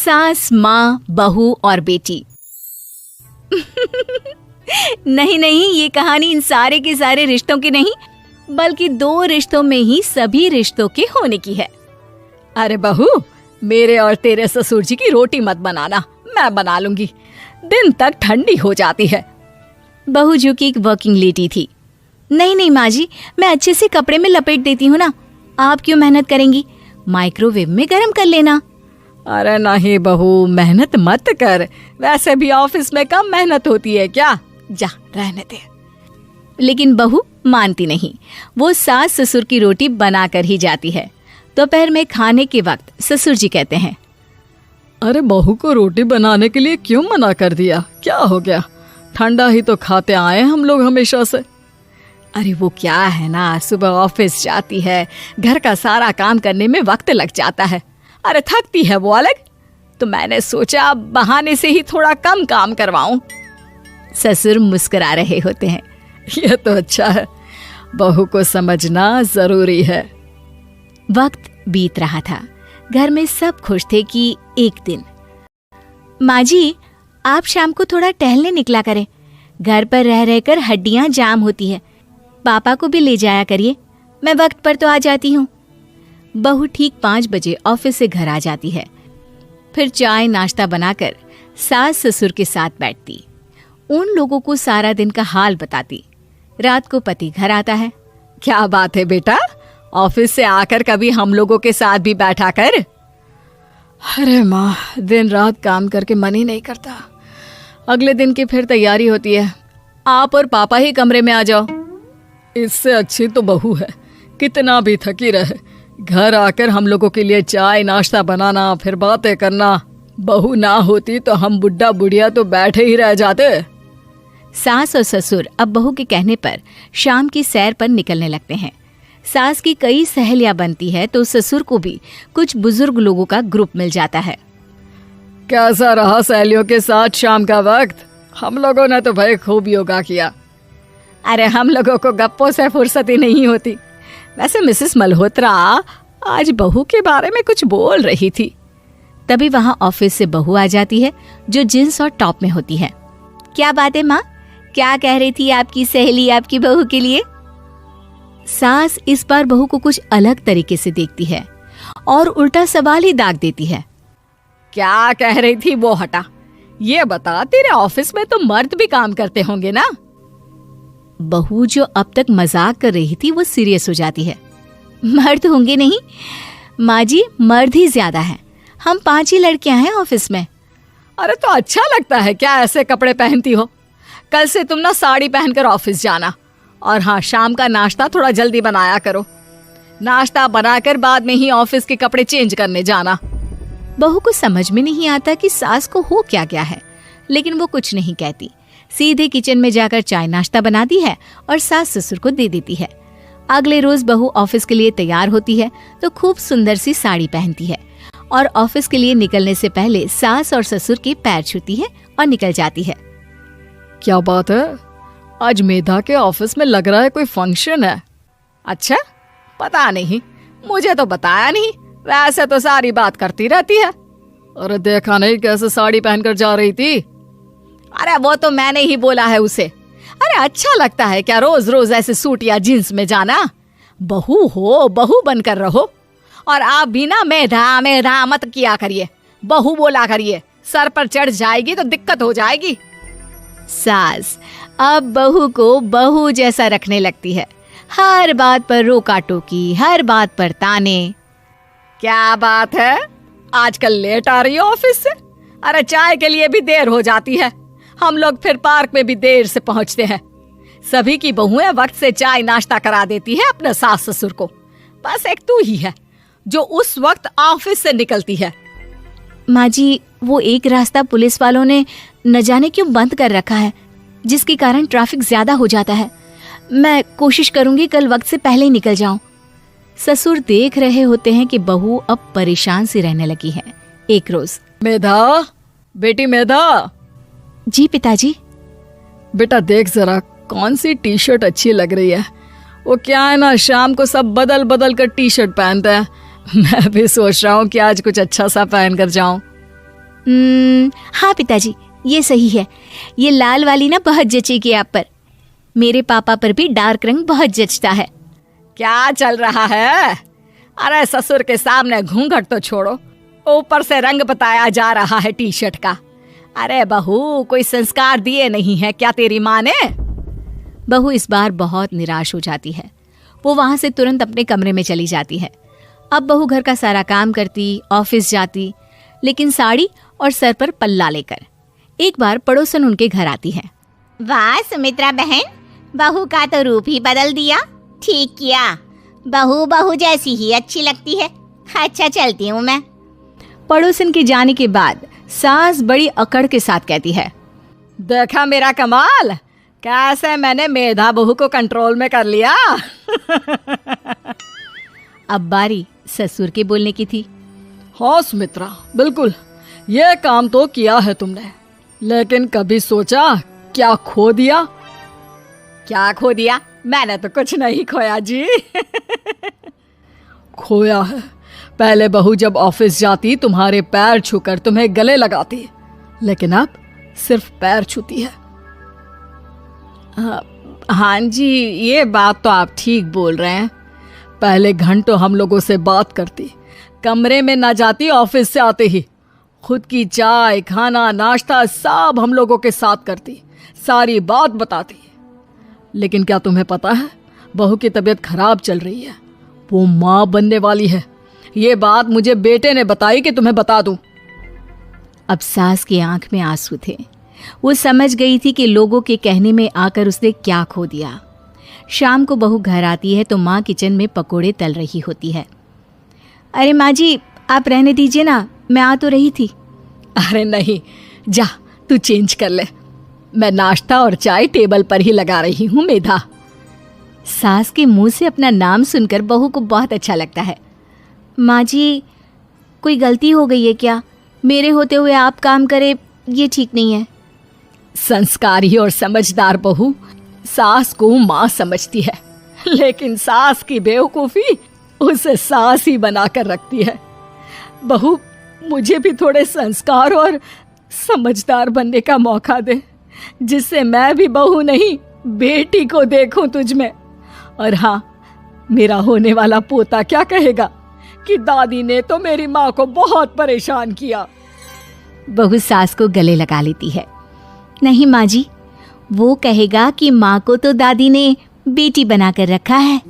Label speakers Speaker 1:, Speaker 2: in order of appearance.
Speaker 1: सास, माँ, बहू और बेटी। नहीं नहीं, ये कहानी इन सारे के सारे रिश्तों की नहीं, बल्कि 2 रिश्तों में ही सभी रिश्तों के होने की है। अरे बहू, मेरे और तेरे ससुर जी की रोटी मत बनाना, मैं बना लूंगी, दिन तक ठंडी हो जाती है। बहू जो कि एक वर्किंग लेडी थी। नहीं नहीं माँ जी, मैं अच्छे से कपड़े में लपेट देती हूँ ना, आप क्यों मेहनत करेंगी, माइक्रोवेव में गर्म कर लेना। अरे नहीं बहू, मेहनत मत कर, वैसे भी ऑफिस में कम मेहनत होती है क्या, जा रहने दे। लेकिन बहू मानती नहीं, वो सास ससुर की रोटी बनाकर ही जाती है। दोपहर में खाने के वक्त ससुर जी कहते हैं,
Speaker 2: अरे बहू को रोटी बनाने के लिए क्यों मना कर दिया, क्या हो गया, ठंडा ही तो खाते आए हम लोग हमेशा से।
Speaker 1: अरे वो क्या है ना, सुबह ऑफिस जाती है, घर का सारा काम करने में वक्त लग जाता है, अरे थकती है वो अलग, तो मैंने सोचा बहाने से ही थोड़ा कम काम करवाऊं। ससुर मुस्कुरा रहे होते हैं।
Speaker 2: ये तो अच्छा है, बहू को समझना जरूरी है।
Speaker 1: वक्त बीत रहा था, घर में सब खुश थे कि एक दिन, माँ जी आप शाम को थोड़ा टहलने निकला करें, घर पर रह रहकर हड्डियां जाम होती है, पापा को भी ले जाया करिए, मैं वक्त पर तो आ जाती हूँ। बहू ठीक 5 बजे ऑफिस से घर आ जाती है। फिर चाय नाश्ता बनाकर सास ससुर के साथ बैठती, उन लोगों को सारा दिन का हाल बताती। रात को पति घर आता है।
Speaker 2: क्या बात है बेटा, ऑफिस से आकर कभी हम लोगों के साथ भी बैठा कर। अरे माँ, दिन रात काम करके मन ही नहीं करता, अगले दिन की फिर तैयारी होती है, आप और पापा ही कमरे में आ जाओ। इससे अच्छी तो बहू है, कितना भी थकी रहे, घर आकर हम लोगों के लिए चाय नाश्ता बनाना, फिर बातें करना। बहू ना होती तो हम बुढ़ा बुढ़िया तो बैठे ही रह जाते।
Speaker 1: सास और ससुर अब बहू के कहने पर शाम की सैर पर निकलने लगते हैं। सास की कई सहेलियां बनती है तो ससुर को भी कुछ बुजुर्ग लोगों का ग्रुप मिल जाता है।
Speaker 2: कैसा रहा सहेलियों के साथ शाम का वक्त? हम लोगों ने तो भाई खूब योगा किया।
Speaker 1: अरे हम लोगों को गप्पों से फुर्सत ही नहीं होती। वैसे मिसेस मल्होत्रा आज बहू के बारे में कुछ बोल रही थी। तभी वहां ऑफिस से बहू आ जाती है जो जींस और टॉप में होती है। क्या बात है माँ, क्या कह रही थी आपकी सहेली आपकी बहू के लिए? सास इस बार बहू को कुछ अलग तरीके से देखती है और उल्टा सवाल ही दाग देती है।
Speaker 2: क्या कह रही थी वो हटा, ये बता, तेरे ऑफिस में तो मर्द भी काम करते होंगे ना?
Speaker 1: बहू जो अब तक मजाक कर रही थी वो सीरियस हो जाती है। मर्द होंगे नहीं माँ जी, मर्द ही ज्यादा हैं, हम 5 ही लड़कियां हैं ऑफिस में।
Speaker 2: अरे तो अच्छा लगता है क्या ऐसे कपड़े पहनती हो? कल से तुम ना साड़ी पहनकर ऑफिस जाना, और हाँ, शाम का नाश्ता थोड़ा जल्दी बनाया करो, नाश्ता बनाकर बाद में ही ऑफिस के कपड़े चेंज करने जाना।
Speaker 1: बहू को समझ में नहीं आता कि सास को हो क्या गया है, लेकिन वो कुछ नहीं कहती, सीधे किचन में जाकर चाय नाश्ता बनाती है और सास ससुर को दे देती है। अगले रोज बहू ऑफिस के लिए तैयार होती है तो खूब सुंदर सी साड़ी पहनती है और ऑफिस के लिए निकलने से पहले सास और ससुर के पैर छूती है और निकल जाती है।
Speaker 2: क्या बात है, आज मेधा के ऑफिस में लग रहा है कोई फंक्शन है। अच्छा, पता नहीं, मुझे तो बताया नहीं, वैसे तो सारी बात करती रहती है। अरे देखा नहीं कैसे साड़ी पहनकर जा रही थी?
Speaker 1: अरे वो तो मैंने ही बोला है उसे। अरे अच्छा लगता है क्या रोज रोज ऐसे सूट या जींस में जाना? बहू हो, बहू बनकर रहो, और आप भी ना मेधा मेधा मत किया करिए, बहू बोला करिए, सर पर चढ़ जाएगी तो दिक्कत हो जाएगी। सास अब बहू को बहू जैसा रखने लगती है, हर बात पर रोका टोकी, हर बात पर ताने।
Speaker 2: क्या बात है, आजकल लेट आ रही हो ऑफिस से? अरे चाय के लिए भी देर हो जाती है, हम लोग फिर पार्क में भी देर से पहुंचते हैं। सभी की बहुएं वक्त से चाय नाश्ता करा देती है अपने सास ससुर को, बस एक तू ही है जो उस वक्त ऑफिस से निकलती है।
Speaker 1: माँ जी, वो एक रास्ता पुलिस वालों ने न जाने क्यों बंद कर रखा है, जिसके कारण ट्रैफिक ज्यादा हो जाता है। मैं कोशिश करूंगी कल वक्त से पहले ही निकल जाऊं। ससुर देख रहे होते हैं कि बहू अब परेशान सी रहने लगी है। एक रोज,
Speaker 2: मेधा, बेटी मेधा।
Speaker 1: जी पिताजी।
Speaker 2: बेटा देख जरा कौन सी टी शर्ट अच्छी लग रही है। वो क्या है ना, शाम को सब बदल बदल कर टी शर्ट पहनते हैं, मैं भी सोच रहा हूँ कि आज कुछ अच्छा सा पहन कर जाऊं।
Speaker 1: हाँ पिताजी, ये सही है। ये लाल वाली ना बहुत जचेगी आप पर। मेरे पापा पर भी डार्क रंग बहुत जचता है।
Speaker 2: क्या चल रहा है? अरे ससुर के सामने घूंघट तो छोड़ो, ऊपर से रंग बताया जा रहा है टी शर्ट का। अरे बहू, कोई संस्कार दिए नहीं है क्या तेरी माँ ने?
Speaker 1: बहू इस बार बहुत निराश हो जाती है। वो वहां से तुरंत अपने कमरे में चली जाती है। अब बहू घर का सारा काम करती, ऑफिस जाती, लेकिन साड़ी और सर पर पल्ला लेकर। एक बार पड़ोसन उनके घर आती है।
Speaker 3: वाह सुमित्रा बहन, बहू का तो रूप ही बदल दिया। ठीक किया, बहू बहू जैसी ही अच्छी लगती है। अच्छा चलती हूँ मैं।
Speaker 1: पड़ोसन के जाने के बाद सास बड़ी अकड़ के साथ कहती है,
Speaker 2: देखा मेरा कमाल, कैसे मैंने मेधा बहू को कंट्रोल में कर लिया।
Speaker 1: अब बारी ससुर के बोलने की थी।
Speaker 2: हाँ सुमित्रा, बिल्कुल ये काम तो किया है तुमने, लेकिन कभी सोचा क्या खो दिया? क्या खो दिया? मैंने तो कुछ नहीं खोया जी। खोया है, पहले बहू जब ऑफिस जाती तुम्हारे पैर छूकर तुम्हें गले लगाती, लेकिन अब सिर्फ पैर छूती है। हाँ जी, ये बात तो आप ठीक बोल रहे हैं। पहले घंटों हम लोगों से बात करती, कमरे में ना जाती, ऑफिस से आते ही खुद की चाय, खाना, नाश्ता सब हम लोगों के साथ करती, सारी बात बताती। लेकिन क्या तुम्हें पता है, बहू की तबीयत खराब चल रही है, वो माँ बनने वाली है। ये बात मुझे बेटे ने बताई कि तुम्हें बता दूं।
Speaker 1: अब सास की आंख में आंसू थे। वो समझ गई थी कि लोगों के कहने में आकर उसने क्या खो दिया। शाम को बहू घर आती है तो माँ किचन में पकोड़े तल रही होती है। अरे माँ जी, आप रहने दीजिए ना, मैं आ तो रही थी।
Speaker 2: अरे नहीं, जा तू चेंज कर ले, मैं नाश्ता और चाय टेबल पर ही लगा रही हूँ मेधा।
Speaker 1: सास के मुंह से अपना नाम सुनकर बहू को बहुत अच्छा लगता है। माँ जी, कोई गलती हो गई है क्या? मेरे होते हुए आप काम करें, ये ठीक नहीं है।
Speaker 2: संस्कारी और समझदार बहू सास को माँ समझती है, लेकिन सास की बेवकूफ़ी उसे सास ही बनाकर रखती है। बहू, मुझे भी थोड़े संस्कार और समझदार बनने का मौका दे, जिससे मैं भी बहू नहीं बेटी को देखूं तुझ में। और हाँ, मेरा होने वाला पोता क्या कहेगा कि दादी ने तो मेरी माँ को बहुत परेशान किया।
Speaker 1: बहू सास को गले लगा लेती है। नहीं माँ जी, वो कहेगा कि माँ को तो दादी ने बेटी बनाकर रखा है।